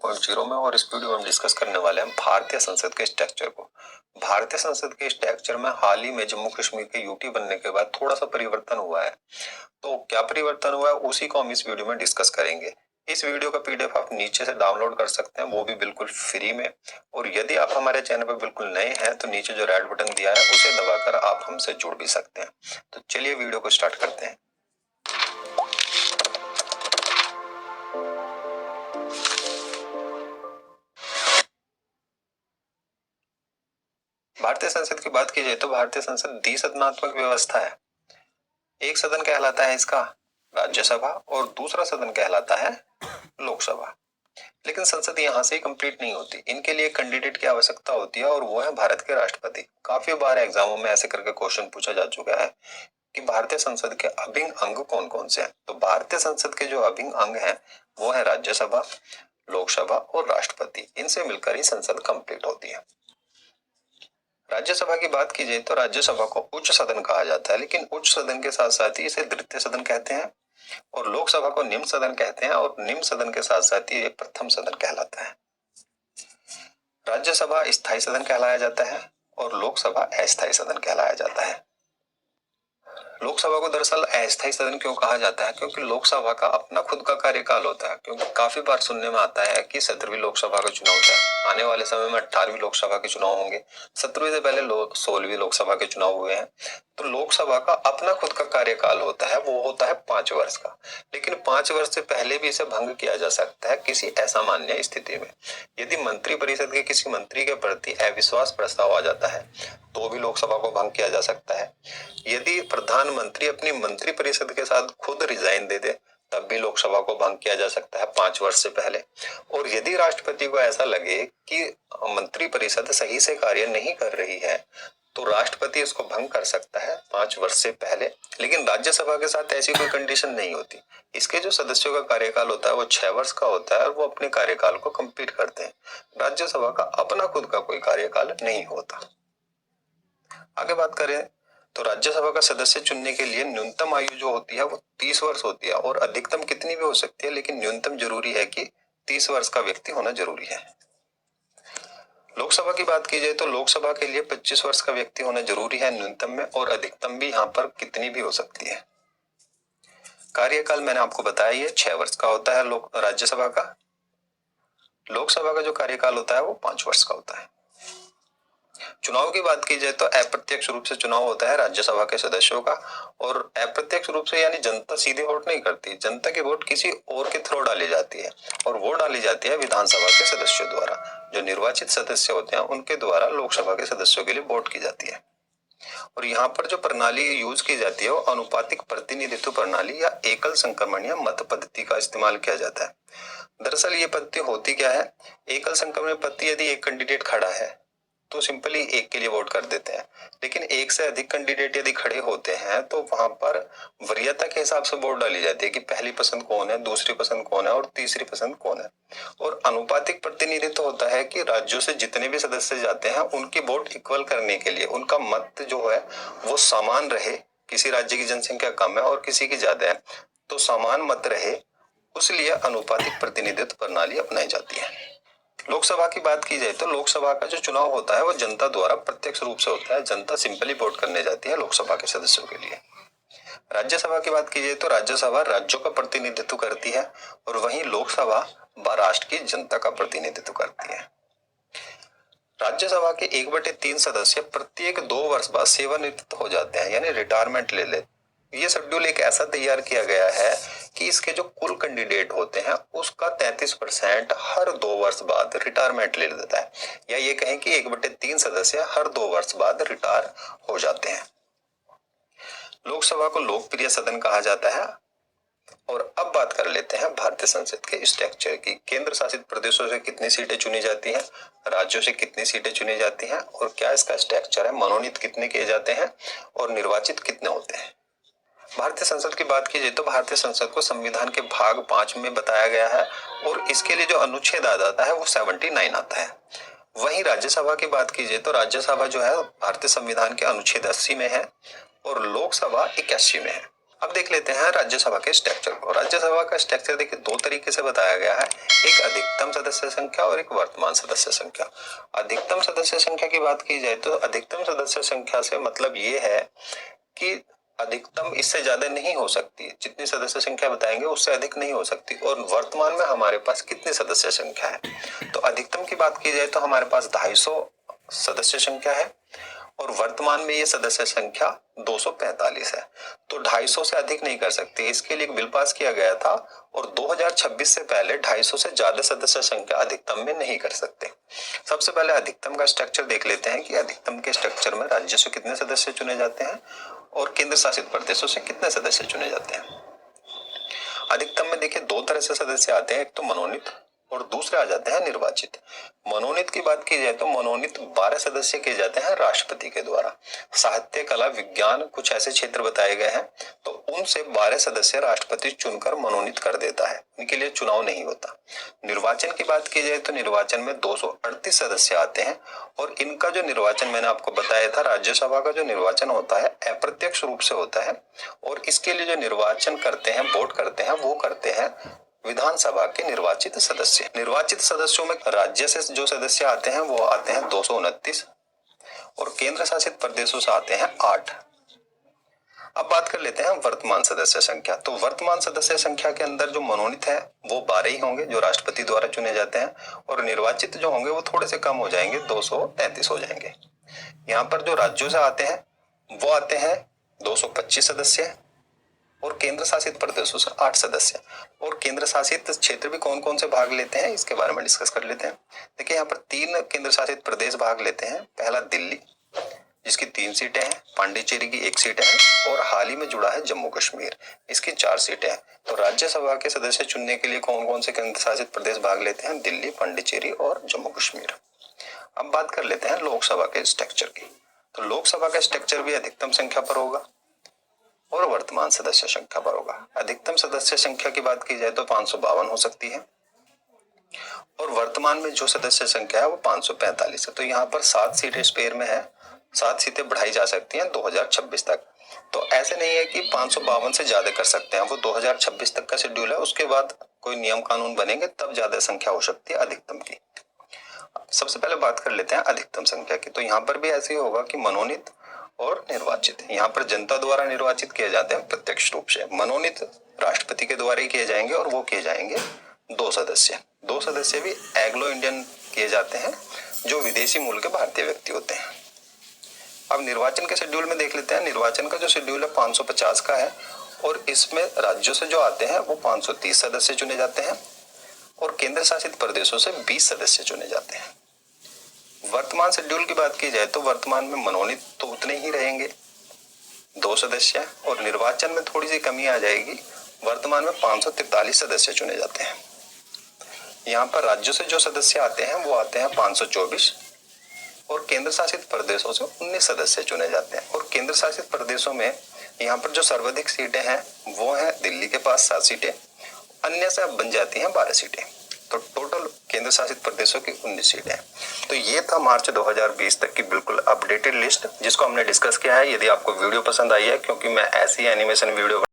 2.0 में, और इस वीडियो में हम डिस्कस करने वाले हैं भारतीय संसद के स्ट्रक्चर को। भारतीय संसद के स्ट्रक्चर में हाल ही में जम्मू कश्मीर के यूटी बनने के बाद थोड़ा सा परिवर्तन हुआ है। तो क्या परिवर्तन हुआ है उसी को हम इस वीडियो में डिस्कस करेंगे। इस वीडियो का पीडीएफ आप नीचे से डाउनलोड कर सकते हैं, वो भी बिल्कुल फ्री में। और यदि आप हमारे चैनल पर बिल्कुल नए हैं तो नीचे जो रेड बटन दिया है उसे दबाकर आप हमसे जुड़ भी सकते हैं। तो चलिए वीडियो को स्टार्ट करते हैं। भारतीय संसद की बात की जाए तो भारतीय संसद द्विसदनात्मक व्यवस्था है। एक सदन कहलाता है इसका राज्यसभा और दूसरा सदन कहलाता है लोकसभा। लेकिन संसद यहाँ से ही कंप्लीट नहीं होती, इनके लिए कैंडिडेट की आवश्यकता होती है और वो है भारत के राष्ट्रपति। काफी बार एग्जामों में ऐसे करके क्वेश्चन पूछा जा चुका है कि भारतीय संसद के अभिन्न अंग कौन कौन से हैं। तो भारतीय संसद के जो अभिन्न अंग हैं वो है राज्यसभा, लोकसभा और राष्ट्रपति। इनसे मिलकर ही संसद कंप्लीट होती है। राज्यसभा की बात की जाए तो राज्यसभा को उच्च सदन कहा जाता है, लेकिन उच्च सदन के साथ साथ ही इसे द्वितीय सदन कहते हैं, और लोकसभा को निम्न सदन कहते हैं, और निम्न सदन के साथ साथ ही ये प्रथम सदन कहलाता है। राज्यसभा स्थायी सदन कहलाया जाता है और लोकसभा अस्थायी सदन कहलाया जाता है। लोकसभा को दरअसल अस्थायी सदन क्यों कहा जाता है? क्योंकि लोकसभा का अपना खुद का कार्यकाल होता है। क्योंकि काफी बार सुनने में आता है कि 17वीं लोकसभा का चुनाव होता है, आने वाले समय में 18वीं लोकसभा के चुनाव होंगे, 17वीं से पहले 16वीं लोकसभा के चुनाव हुए हैं। तो लोकसभा का अपना खुद का कार्यकाल होता है, वो होता है 5 वर्ष का। लेकिन 5 वर्ष से पहले भी इसे भंग किया जा सकता है किसी असामान्य स्थिति में। यदि मंत्रिपरिषद के किसी मंत्री के प्रति अविश्वास प्रस्ताव आ जाता है तो भी लोकसभा को भंग किया जा सकता है। यदि प्रधानमंत्री अपनी मंत्रिपरिषद के साथ खुद रिजाइन दे दे तब भी लोकसभा को भंग किया जा सकता है 5 वर्ष से पहले। और यदि राष्ट्रपति को ऐसा लगे कि मंत्रिपरिषद सही से कार्य नहीं कर रही है तो राष्ट्रपति इसको भंग कर सकता है 5 वर्ष से पहले। लेकिन राज्यसभा के साथ ऐसी कोई कंडीशन नहीं होती। इसके जो सदस्यों का कार्यकाल होता है वो 6 वर्ष का होता है और वो अपने कार्यकाल को कंप्लीट करते हैं। राज्यसभा का अपना खुद का कोई कार्यकाल नहीं होता। आगे बात करें तो राज्यसभा का सदस्य चुनने के लिए न्यूनतम आयु जो होती है वो 30 वर्ष होती है, और अधिकतम कितनी भी हो सकती है, लेकिन न्यूनतम जरूरी है कि 30 वर्ष का व्यक्ति होना जरूरी है। लोकसभा की बात की जाए तो लोकसभा के लिए 25 वर्ष का व्यक्ति होना जरूरी है न्यूनतम में, और अधिकतम भी यहाँ पर कितनी भी हो सकती है। कार्यकाल मैंने आपको बताया ये 6 वर्ष का होता है राज्यसभा का। लोकसभा का जो कार्यकाल होता है वो 5 वर्ष का होता है। चुनाव की बात की जाए तो अप्रत्यक्ष रूप से चुनाव होता है राज्यसभा के सदस्यों का, और अप्रत्यक्ष रूप से यानी जनता सीधे वोट नहीं करती, जनता की वोट किसी और के थ्रू डाली जाती है, और वो डाली जाती है विधानसभा के सदस्यों द्वारा। जो निर्वाचित सदस्य होते हैं उनके द्वारा लोकसभा के सदस्यों के लिए वोट की जाती है। और यहाँ पर जो प्रणाली यूज की जाती है वो अनुपातिक प्रतिनिधित्व प्रणाली या एकल संक्रमण या मत पद्धति का इस्तेमाल किया जाता है। दरअसल ये पद्धति होती क्या है? एकल संक्रमण पद्धति, यदि एक कैंडिडेट खड़ा है तो सिंपली एक के लिए वोट कर देते हैं, लेकिन एक से अधिक कैंडिडेट यदि खड़े होते हैं तो वहां पर वरीयता के हिसाब से वोट डाली जाती है कि पहली पसंद कौन है, दूसरी पसंद कौन है और तीसरी पसंद कौन है। और अनुपातिक प्रतिनिधित्व होता है कि राज्यों से जितने भी सदस्य जाते हैं उनकी वोट इक्वल करने के लिए उनका मत जो है वो समान रहे। किसी राज्य की जनसंख्या कम है और किसी की ज्यादा है तो समान मत रहे, उसलिए अनुपातिक प्रतिनिधित्व प्रणाली अपनाई जाती है। लोकसभा की बात की जाए तो लोकसभा का जो चुनाव होता है वो जनता द्वारा प्रत्यक्ष रूप से होता है। जनता सिंपली वोट करने जाती है लोकसभा के सदस्यों के लिए। राज्यसभा की बात की जाए तो राज्यसभा राज्यों का प्रतिनिधित्व करती है, और वहीं लोकसभा राष्ट्र की जनता का प्रतिनिधित्व करती है। राज्यसभा के 1/3 सदस्य प्रत्येक 2 वर्ष बाद सेवानिवृत्त हो जाते हैं, यानी रिटायरमेंट ले लेते। ये शेड्यूल एक ऐसा तैयार किया गया है कि इसके जो कुल कैंडिडेट होते हैं उसका 33% हर 2 वर्ष बाद रिटायरमेंट ले लेता है, या ये कहें कि 1/3 सदस्य हर 2 वर्ष बाद रिटायर हो जाते हैं। लोकसभा को लोकप्रिय सदन कहा जाता है। और अब बात कर लेते हैं भारतीय संसद के स्ट्रक्चर की। केंद्र शासित प्रदेशों से कितनी सीटें चुनी जाती हैं, राज्यों से कितनी सीटें चुनी जाती हैं, और क्या इसका स्ट्रक्चर है, मनोनीत कितने किए जाते हैं और निर्वाचित कितने होते हैं। भारतीय संसद की बात की जाए तो भारतीय संसद को संविधान के भाग 5 में बताया गया है, और इसके लिए जो अनुच्छेद आ जाता है वो 79 आता है। वहीं राज्यसभा की बात की जाए तो राज्यसभा जो है भारतीय संविधान के अनुच्छेद 80 में है और लोकसभा 81 में है। अब देख लेते हैं राज्यसभा के स्ट्रक्चर को। राज्यसभा का स्ट्रक्चर देखिए दो तरीके से बताया गया है, एक अधिकतम सदस्य संख्या और एक वर्तमान सदस्य संख्या। अधिकतम सदस्य संख्या की बात की जाए तो अधिकतम सदस्य संख्या से मतलब ये है कि अधिकतम इससे ज्यादा नहीं हो सकती, जितनी सदस्य संख्या बताएंगे उससे अधिक नहीं हो सकती। और वर्तमान में हमारे पास कितनी सदस्य संख्या है, तो अधिकतम की बात की जाए तो हमारे पास 250 सदस्य संख्या है और वर्तमान में ये सदस्य संख्या 245 है। तो 250 से अधिक नहीं कर सकते, इसके लिए एक बिल पास किया गया था और 2026 से पहले 250 से ज्यादा सदस्य संख्या अधिकतम में नहीं कर सकते। सबसे पहले अधिकतम का स्ट्रक्चर देख लेते हैं कि अधिकतम के स्ट्रक्चर में राज्य से कितने सदस्य चुने जाते हैं और केंद्र शासित प्रदेशों से कितने सदस्य चुने जाते हैं। अधिकतम में देखिए दो तरह से सदस्य आते हैं, एक तो मनोनीत और दूसरे आ जाते हैं निर्वाचित। मनोनीत की बात की जाए तो मनोनीत 12 सदस्य किए जाते हैं राष्ट्रपति के द्वारा। साहित्य, कला, विज्ञान कुछ ऐसे क्षेत्र बताए गए हैं, तो उनसे 12 सदस्य राष्ट्रपति चुनकर मनोनीत कर देता है, इनके लिए चुनाव नहीं होता। निर्वाचन की बात की जाए तो निर्वाचन में 238 सदस्य आते हैं और इनका जो निर्वाचन मैंने आपको बताया था, राज्यसभा का जो निर्वाचन होता है अप्रत्यक्ष रूप से होता है और इसके लिए जो निर्वाचन करते हैं, वोट करते हैं, वो करते हैं विधानसभा के निर्वाचित सदस्य। निर्वाचित सदस्यों में राज्य से जो सदस्य आते हैं वो आते हैं 229 और केंद्र शासित प्रदेशों से आते हैं 8। अब बात कर लेते हैं वर्तमान सदस्य संख्या। तो वर्तमान सदस्य संख्या के अंदर जो मनोनीत है वो 12 ही होंगे जो राष्ट्रपति द्वारा चुने जाते हैं और निर्वाचित जो होंगे वो थोड़े से कम हो जाएंगे, 233 हो जाएंगे। यहाँ पर जो राज्यों से आते हैं वो आते हैं 225 सदस्य और केंद्र शासित प्रदेशों से 8 सदस्य। और केंद्र शासित क्षेत्र भी कौन कौन से भाग लेते हैं इसके बारे में डिस्कस कर लेते हैं। देखिए यहाँ पर 3 केंद्र शासित प्रदेश भाग लेते हैं। पहला दिल्ली जिसकी 3 सीटें हैं, पांडिचेरी की 1 सीट है और हाल ही में जुड़ा है जम्मू कश्मीर, इसकी 4 सीटें हैं। तो राज्यसभा के सदस्य चुनने के लिए कौन कौन से केंद्र शासित प्रदेश भाग लेते हैं, दिल्ली, पांडिचेरी और जम्मू कश्मीर। अब बात कर लेते हैं लोकसभा के स्ट्रक्चर की। तो लोकसभा का स्ट्रक्चर भी अधिकतम संख्या पर होगा और वर्तमान सदस्य संख्या पर होगा। अधिकतम सदस्य संख्या की बात की जाए तो 552 हो सकती है और वर्तमान में जो सदस्य संख्या है वो 545 है। तो यहाँ पर 7 सीटें स्पेयर में है, 7 सीटें बढ़ाई जा सकती हैं 2026 तक। तो ऐसे नहीं है कि 552 से ज्यादा कर सकते हैं, वो 2026 तक का शेड्यूल है, उसके बाद कोई नियम कानून बनेंगे तब ज्यादा संख्या हो सकती है अधिकतम की। सबसे पहले बात कर लेते हैं अधिकतम संख्या की। तो यहाँ पर भी ऐसे ही होगा कि मनोनीत और निर्वाचित, यहाँ पर जनता द्वारा निर्वाचित किए जाते हैं प्रत्यक्ष रूप से। मनोनीत राष्ट्रपति के द्वारा ही किए जाएंगे और वो किए जाएंगे 2 सदस्य। 2 सदस्य भी एंग्लो इंडियन किए जाते हैं जो विदेशी मूल के भारतीय व्यक्ति होते हैं। अब निर्वाचन के शेड्यूल में देख लेते हैं। निर्वाचन का जो शेड्यूल है 550 का है और इसमें राज्यों से जो आते हैं वो 530 सदस्य चुने जाते हैं और केंद्र शासित प्रदेशों से 20 सदस्य चुने जाते हैं। वर्तमान शेड्यूल की बात की जाए तो वर्तमान में मनोनीत तो उतने ही रहेंगे 2 सदस्य और निर्वाचन में थोड़ी सी कमी आ जाएगी। वर्तमान में 543 सदस्य चुने जाते हैं। यहाँ पर राज्यों से जो सदस्य आते हैं वो आते हैं 524 और केंद्र शासित प्रदेशों से 19 सदस्य चुने जाते हैं। और केंद्र शासित प्रदेशों में यहाँ पर जो सर्वाधिक सीटें हैं वो है दिल्ली के पास 7 सीटें, अन्य से अब बन जाती हैं 12 सीटें। तो टोटल केंद्र शासित प्रदेशों की 19 सीटें हैं। तो ये था मार्च 2020 तक की बिल्कुल अपडेटेड लिस्ट जिसको हमने डिस्कस किया है। यदि आपको वीडियो पसंद आई है, क्योंकि मैं ऐसी एनिमेशन वीडियो